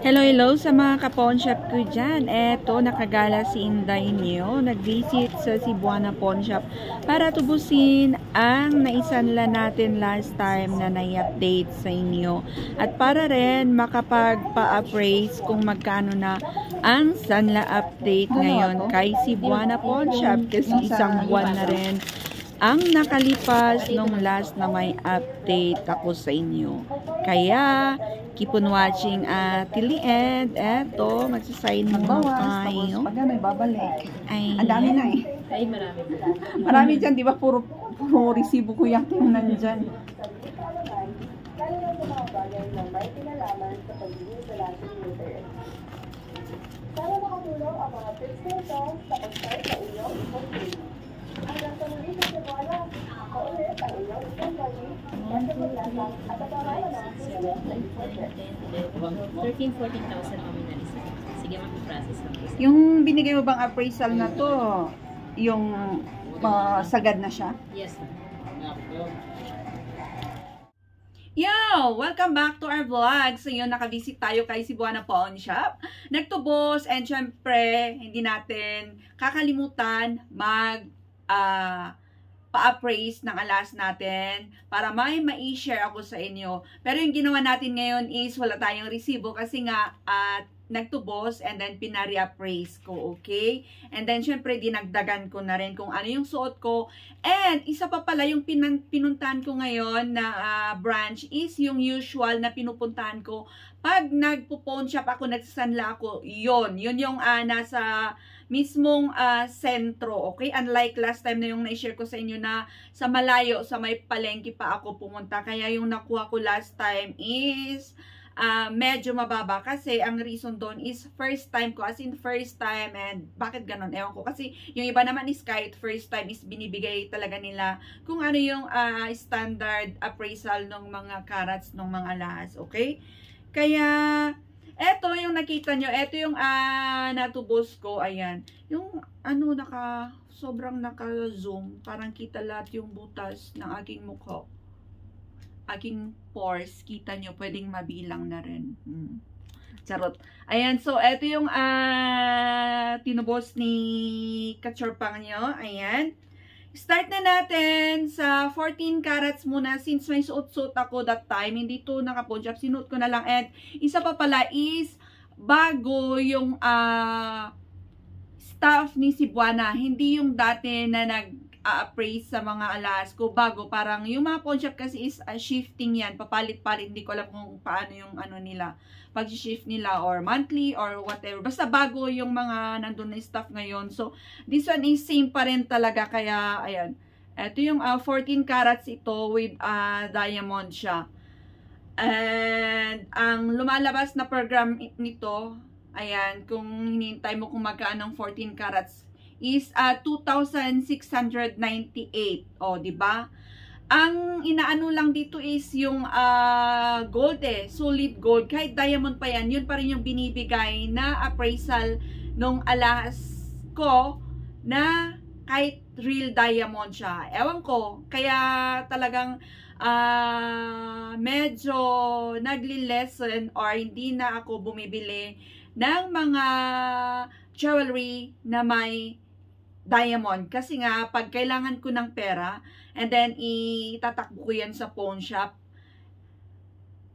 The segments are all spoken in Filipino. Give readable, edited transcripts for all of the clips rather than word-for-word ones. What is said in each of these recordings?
Hello sa mga ka-pawn shop ko dyan. Eto, nakagala si Inday niyo. Nag-visit sa Cebuana Pawn Shop para tubusin ang naisanla natin last time na nai-update sa inyo. At para rin makapagpa-appraise kung magkano na ang sanla update ngayon kay Cebuana Pawn Shop kasi isang buwan na rin ang nakalipas nung last na may update ako sa inyo. Kaya, keep on watching till the end. Eto, magsasign mo tayo. Pag may babalik. Ay, ang dami na eh. Ay, marami. Marami dyan, di ba? Puro resibo ko yung nandyan. Para makatulong ang mga principal sa pag-start sa inyong e-commerce. Hanggang sa muli sa Cebuana, ako ulit ang inyong company, Wonderful Lasang at ang pangalan ng Christmas Life Project. 13,000-14,000 kami nalisa. Sige, mag-process lang. Yung binigay mo bang appraisal na to, yung sagad na siya? Yes, ma'am. Yo! Welcome back to our vlog. So yun, nakavisit tayo kay Cebuana Pawn Shop. Nagtubos and syempre, hindi natin kakalimutan pa-appraise ng alas natin para mai-share ako sa inyo. Pero yung ginawa natin ngayon is wala tayong resibo kasi nga nagtubos and then pinari-appraise ko, okay? And then, syempre, dinagdagan ko na rin kung ano yung suot ko. And, isa pa pala yung pinuntahan ko ngayon na branch is yung usual na pinupuntahan ko. Pag nagpo-pawn shop ako, nagsasanla ako, yun yung nasa mismong sentro, okay? Unlike last time na yung na-share ko sa inyo na sa malayo, sa may palengke pa ako pumunta. Kaya yung nakuha ko last time is medyo mababa kasi ang reason doon is first time ko, as in first time. And bakit ganon? Ewan ko. Kasi yung iba naman is kahit first time is binibigay talaga nila kung ano yung standard appraisal ng mga carats ng mga alahas, okay? Kaya eto yung nakita nyo, eto yung natubos ko, ayan. Yung sobrang naka-zoom, parang kita lahat yung butas ng aking mukha. Aking pores, kita nyo, pwedeng mabilang na rin. Charot. Ayan, so, eto yung tinubos ni Kachorpang nyo. Ayan. Start na natin sa 14 carats muna since may suot-suot ako that time. Hindi to naka-pawn shop, sinuot ko na lang. And isa pa pala is bago yung staff ni Cebuana. Hindi yung dati na appraise sa mga alas ko bago, parang yung mga pawn shop kasi is shifting yan, papalit-palit, hindi ko alam kung paano yung nila, pag-shift nila or monthly or whatever, basta bago yung mga nandun na staff ngayon. So this one is same pa rin talaga, kaya ayan, eto yung 14 carats ito with diamond siya. And ang lumalabas na program nito, ayan, kung hinihintay mo kung magkaan ng 14 carats is 2,698. O, di ba? Ang inaano lang dito is yung gold solid gold. Kahit diamond pa yan, yun pa rin yung binibigay na appraisal nung alahas ko na kahit real diamond siya. Ewan ko, kaya talagang medyo nagli-lessen or hindi na ako bumibili ng mga jewelry na may diamond. Kasi nga, pag kailangan ko ng pera, and then itatakbo ko yan sa pawn shop,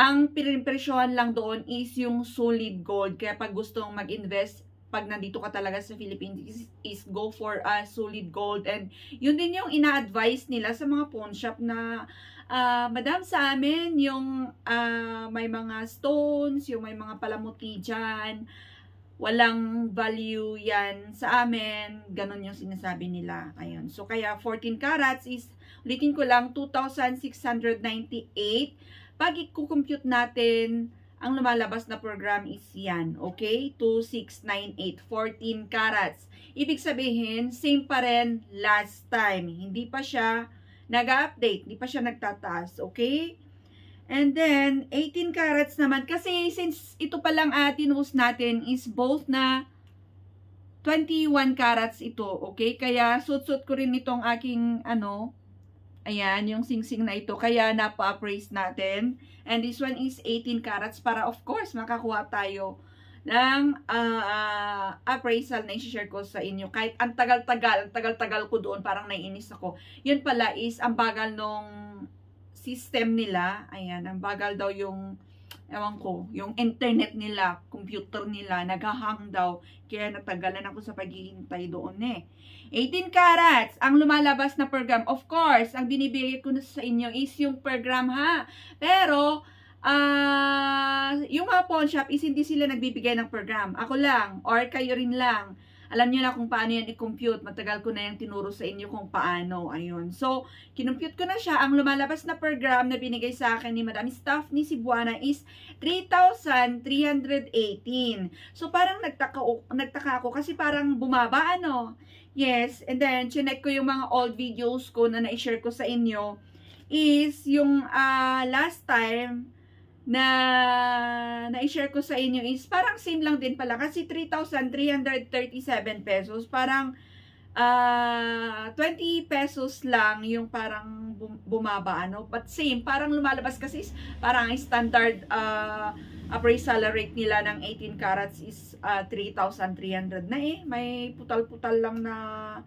ang pinimpresyohan lang doon is yung solid gold. Kaya pag gusto mong mag-invest, pag nandito ka talaga sa Philippines, is go for solid gold. And yun din yung ina-advise nila sa mga pawn shop na, madam, sa amin, yung may mga stones, yung may mga palamuti dyan, walang value yan sa amin, ganon yung sinasabi nila. Ayun. So, kaya 14 carats is, ulitin ko lang, 2,698. Pag i-compute natin, ang lumalabas na program is yan. Okay? 2,698. 14 carats. Ibig sabihin, same pa rin last time. Hindi pa siya nag-update. Hindi pa siya nagtataas. Okay? And then, 18 carats naman. Kasi since ito palang tinubos natin is both na 21 carats ito. Okay? Kaya, suot-suot ko rin itong aking, Ayan, yung singsing na ito. Kaya napa-appraise natin. And this one is 18 carats para of course makakuha tayo ng appraisal na i-share ko sa inyo. Kahit ang tagal-tagal ko doon, parang naiinis ako. Yun pala is, ang bagal nung system nila. Ayan, ang bagal daw yung, ewan ko, yung internet nila, computer nila, naghahang daw. Kaya natagalan ako sa paghihintay doon 18 carats, ang lumalabas na per gram. Of course, ang binibigay ko na sa inyo is yung per gram ha. Pero, yung mga pawn shop is hindi sila nagbibigay ng per gram. Ako lang, or kayo rin lang. Alam niyo na kung paano yan i-compute. Matagal ko na yung tinuro sa inyo kung paano. Ayun. So, kinumpute ko na siya. Ang lumalabas na per gram na binigay sa akin ni Madam Staff ni Cebuana is 3,318. So, parang nagtaka ako kasi parang bumaba, ano? Yes. And then, chinek ko yung mga old videos ko na na-share ko sa inyo is yung last time na na-share ko sa inyo is parang same lang din pala kasi 3,337 pesos. Parang 20 pesos lang yung parang bumaba, ano? But same, parang lumalabas kasi is parang standard appraisal rate nila ng 18 carats is 3,300 na may putal-putal lang na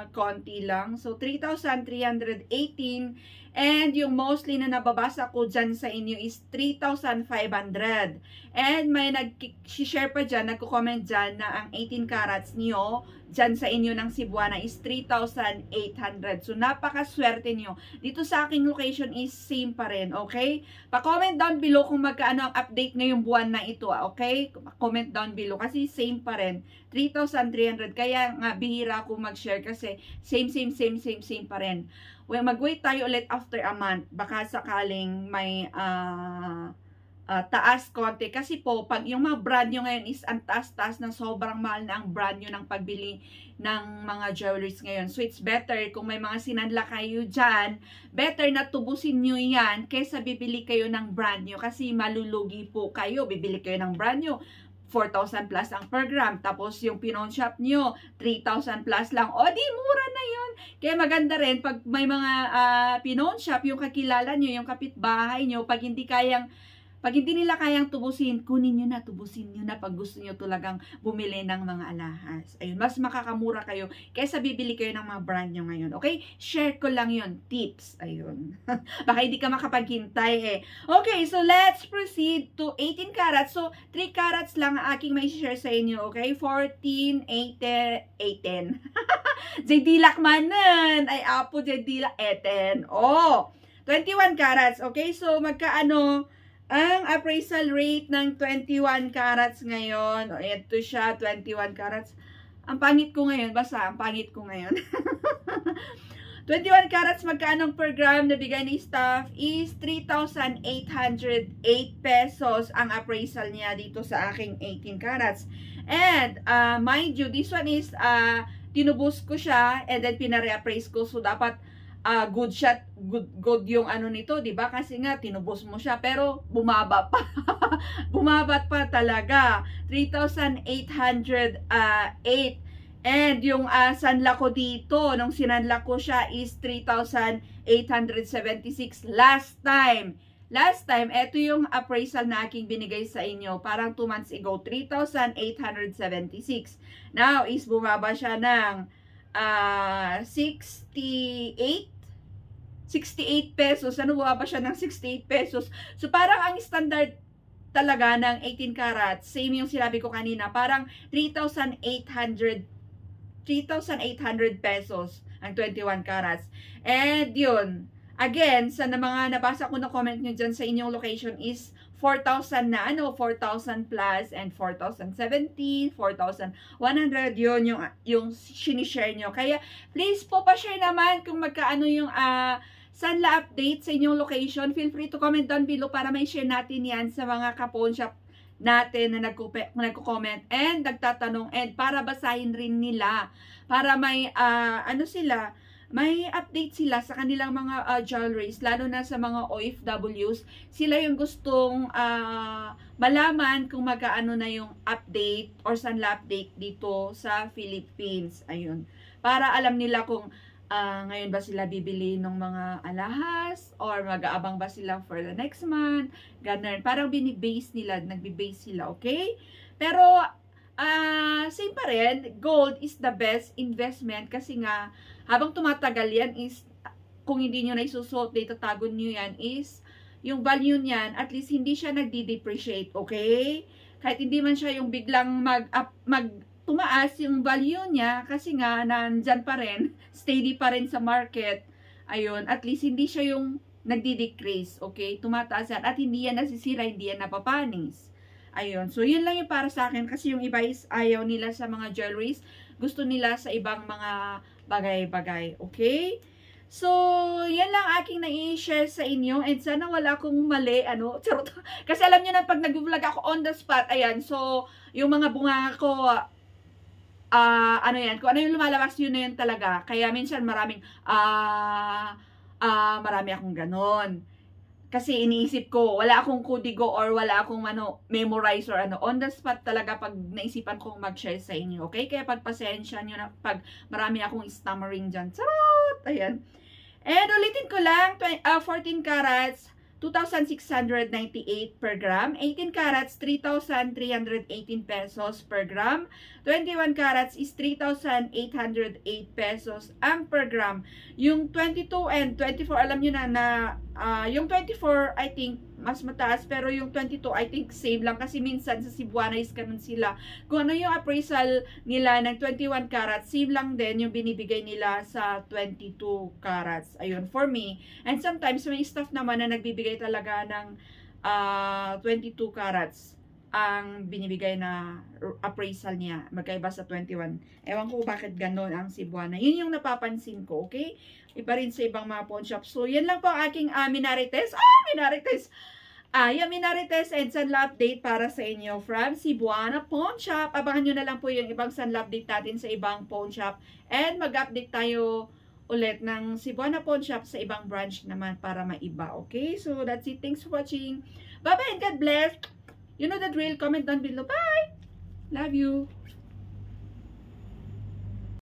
konti lang. So, 3,318. And yung mostly na nababasa ko dyan sa inyo is 3,500. And may nag-share pa dyan, nagko-comment dyan na ang 18 carats niyo dyan sa inyo ng Cebuana is 3,800. So, napakaswerte niyo. Dito sa aking location is same pa rin, okay? Pa-comment down below kung magkaano ang update ngayong buwan na ito, okay? Comment down below kasi same pa rin. 3,300. Kaya nga, bihira ako mag-share kasi same pa rin. Well, mag-wait tayo ulit after a month. Baka sakaling may taas konti. Kasi po, pag yung mga brand nyo ngayon is ang taas-taas na sobrang mahal na ang brand nyo ng pagbili ng mga jewelries ngayon. So, it's better kung may mga sinanla kayo dyan, better na tubusin nyo yan kaysa bibili kayo ng brand nyo. Kasi malulugi po kayo. Bibili kayo ng brand nyo. 4,000 plus ang per gram. Tapos yung pinon shop nyo, 3,000 plus lang. O di, mura na yun. Kaya maganda rin, pag may mga pinon shop, yung kakilala nyo, yung kapitbahay nyo, pag hindi nila kayang tubusin, kunin nyo na, tubusin nyo na pag gusto nyo talagang bumili ng mga alahas. Ayun, mas makakamura kayo kaysa bibili kayo ng mga brand nyo ngayon. Okay? Share ko lang yun. Tips. Ayun. Baka hindi ka makapaghintay Okay, so let's proceed to 18 carats. So, 3 carats lang ang aking may share sa inyo. Okay? 14, 18. JD Lakmanan. Ay, apo, JD Lakmanan. 21 carats. Okay? So, magkaano ang appraisal rate ng 21 carats ngayon? Ito siya, 21 carats. Ang pangit ko ngayon, basta ang pangit ko ngayon. 21 carats, magkano per gram na bigay ni staff is 3,808 pesos ang appraisal niya dito sa aking 18 carats. And, mind you, this one is, tinubos ko siya and then pinare-appraise ko. So, dapat good shot, good yung ano nito, 'di ba? Kasi nga tinubos mo siya pero bumaba pa. Bumaba pa talaga. 3,808. And yung sanla ko dito, nung sinanla ko siya is 3,876 last time. Last time, ito yung appraisal na aking binigay sa inyo. Parang 2 months ago, 3,876. Now, is bumaba siya ng 68 pesos. Ano ba siya ng 68 pesos? So, parang ang standard talaga ng 18 carats, same yung sinabi ko kanina, parang 3,800 pesos ang 21 carats. And yun, again, sa mga nabasa ko na comment nyo dyan sa inyong location is 4,000 na, 4,000 plus and 4,070, 4,100, yun yung sinishare nyo. Kaya, please po pa-share naman kung magkaano yung sanla update sa inyong location. Feel free to comment down below para may share natin yan sa mga ka-pawn shop natin na nagko-comment and nagtatanong and para basahin rin nila para may may update sila sa kanilang mga jewelries, lalo na sa mga OFWs. Sila yung gustong malaman kung magkaano na yung update or sanla update dito sa Philippines. Ayun. Para alam nila kung ngayon ba sila bibili ng mga alahas or mag-aabang ba sila for the next month, ganun. Parang binibase nila, nagbi-base sila, okay? Pero same pa rin, gold is the best investment kasi nga habang tumatagal yan is kung hindi nyo na isusuot, itatago nyo yan is yung value niyan, at least hindi siya nagdi-depreciate, okay? Kahit hindi man siya yung biglang tumaas yung value niya kasi nga nandyan pa rin, steady pa rin sa market. Ayun, at least hindi siya yung nagdi-decrease, okay? Tumataas yan at hindi yan nasisira, hindi yan napapanis. Ayun, so yun lang yung para sa akin kasi yung iba is ayaw nila sa mga jewelries, gusto nila sa ibang mga bagay-bagay, okay? So, yan lang aking nai-share sa inyo and sana wala akong mali, charot. Kasi alam niyo na pag nag-vlog ako on the spot, ayan, so yung mga bunga ko, yan, kung ano yung lumalabas, yun na yun talaga. Kaya minsan maraming, marami akong ganon. Kasi iniisip ko, wala akong kodigo or wala akong memorize or on the spot talaga pag naisipan kong mag-share sa inyo, okay? Kaya pagpasensya nyo na pag marami akong stammering dyan. Charot! Ayan. And ulitin ko lang, 14 carats, 2,698 per gram. 18 carats, 3,318 pesos per gram. 21 carats is 3,808 pesos ang per gram. Yung 22 and 24, alam nyo na yung 24, I think, mas mataas. Pero yung 22, I think, same lang. Kasi minsan sa Cebuana is ganun sila. Kung ano yung appraisal nila ng 21 carats, same lang din yung binibigay nila sa 22 carats. Ayun, for me. And sometimes, may staff naman na nagbibigay talaga ng 22 carats ang binibigay na appraisal niya. Magkaiba sa 21. Ewan ko bakit ganun ang Cebuana. Yun yung napapansin ko, okay? Iba rin sa ibang mga pawn shop. So, yan lang po ang aking Minarites. Minarites! Yung Minarites and Sanla update para sa inyo from Cebuana Pawn Shop. Abangan nyo na lang po yung ibang Sanla update natin sa ibang pawn shop. And mag-update tayo ulit ng Cebuana Pawn Shop sa ibang branch naman para maiba. Okay? So, that's it. Thanks for watching. Bye-bye and God bless. You know the drill. Comment down below. Bye! Love you.